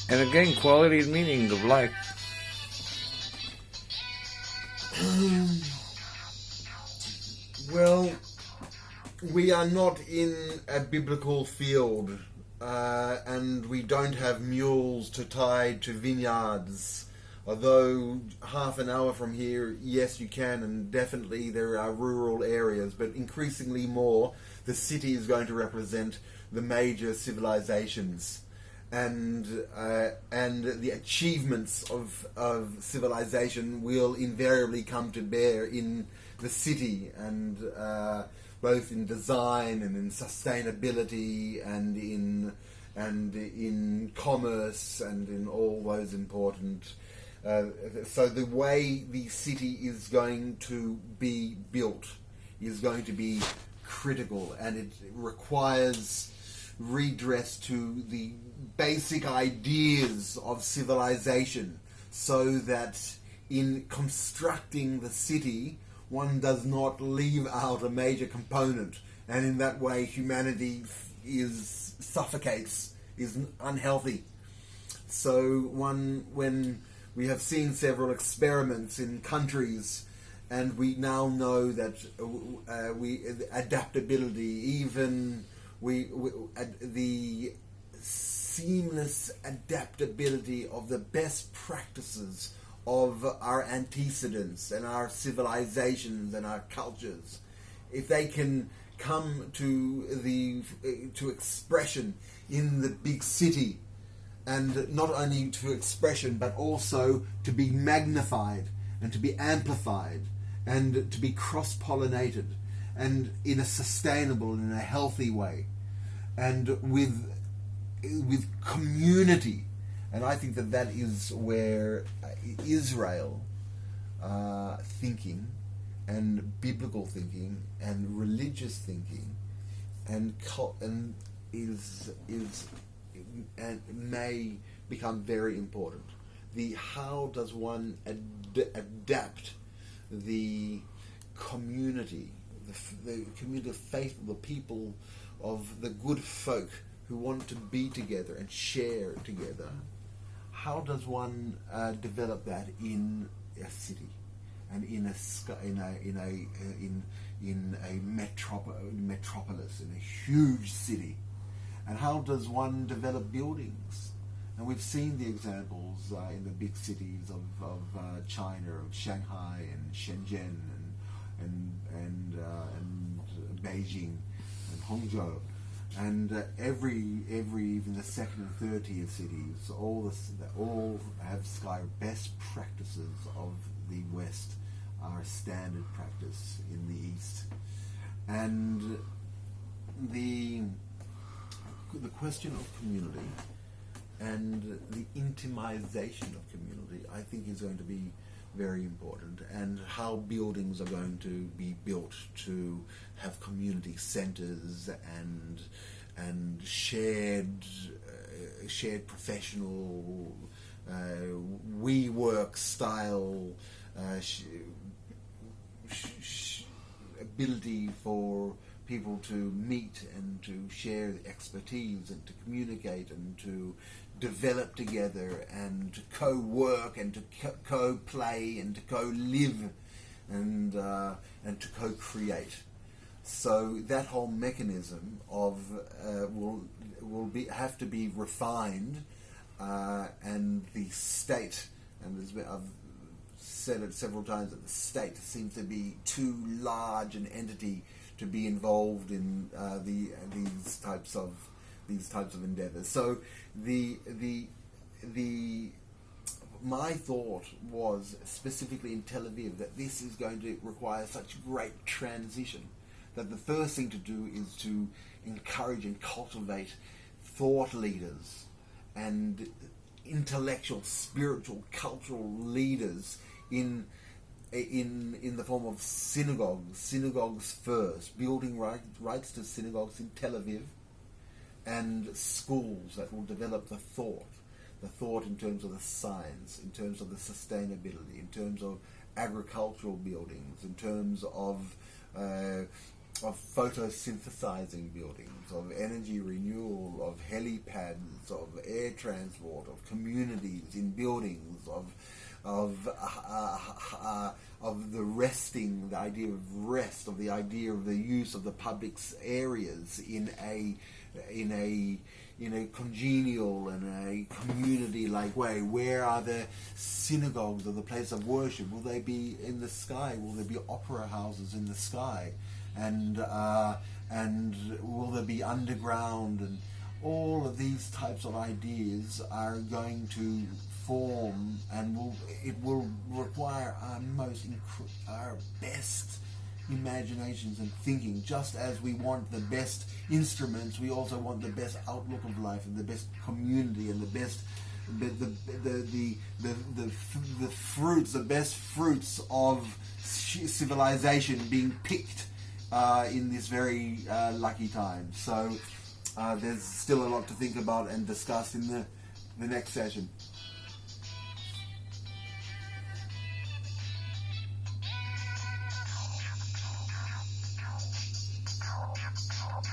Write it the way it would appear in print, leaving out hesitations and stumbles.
And again, quality and meaning of life. Well, we are not in a biblical field, and we don't have mules to tie to vineyards. Although half an hour from here, yes, you can, and definitely there are rural areas, but increasingly more, the city is going to represent the major civilizations, and the achievements of civilization will invariably come to bear in the city, and both in design and in sustainability and in commerce and in all those important. So the way the city is going to be built is going to be critical, and it requires redress to the basic ideas of civilization, so that in constructing the city one does not leave out a major component, and in that way humanity suffocates, is unhealthy. So when we have seen several experiments in countries, and we now know that adaptability, even the seamless adaptability of the best practices of our antecedents and our civilizations and our cultures, if they can come to expression in the big city, and not only to expression but also to be magnified and to be amplified and to be cross-pollinated, and in a sustainable and in a healthy way, and with community. And I think that is where Israel thinking and biblical thinking and religious thinking and may become very important. How does one adapt the community, the community of faith, the people of the good folk who want to be together and share together? How does one develop that in a city and in a metropolis, in a huge city? And how does one develop buildings? And we've seen the examples in the big cities of China, of Shanghai and Shenzhen and Beijing and Hangzhou, and even the second and third tier cities, all have best practices of the West are standard practice in the East, and the question of community and the intimization of community, I think, is going to be very important, and how buildings are going to be built to have community centres and shared professional WeWork style ability for people to meet and to share expertise and to communicate and to develop together and to co-work and to co-play and to co-live and to co-create. So that whole mechanism of will have to be refined, and the state, and I've said it several times, that the state seems to be too large an entity to be involved in these types of endeavors. So my thought was, specifically in Tel Aviv, that this is going to require such great transition that the first thing to do is to encourage and cultivate thought leaders and intellectual, spiritual, cultural leaders in the form of synagogues first, building rights to synagogues in Tel Aviv, and schools that will develop the thought in terms of the science, in terms of the sustainability, in terms of agricultural buildings, in terms of photosynthesizing buildings, of energy renewal, of helipads, of air transport, of communities in buildings, of the resting, the idea of rest, of the idea of the use of the public areas in a congenial and a community-like way. Where are the synagogues or the place of worship? Will they be in the sky? Will there be opera houses in the sky? And will there be underground? And all of these types of ideas are going to form, and it will require our best imaginations and thinking. Just as we want the best instruments, we also want the best outlook of life and the best community and the best the best fruits of civilization being picked in this very lucky time. So there's still a lot to think about and discuss in the next session.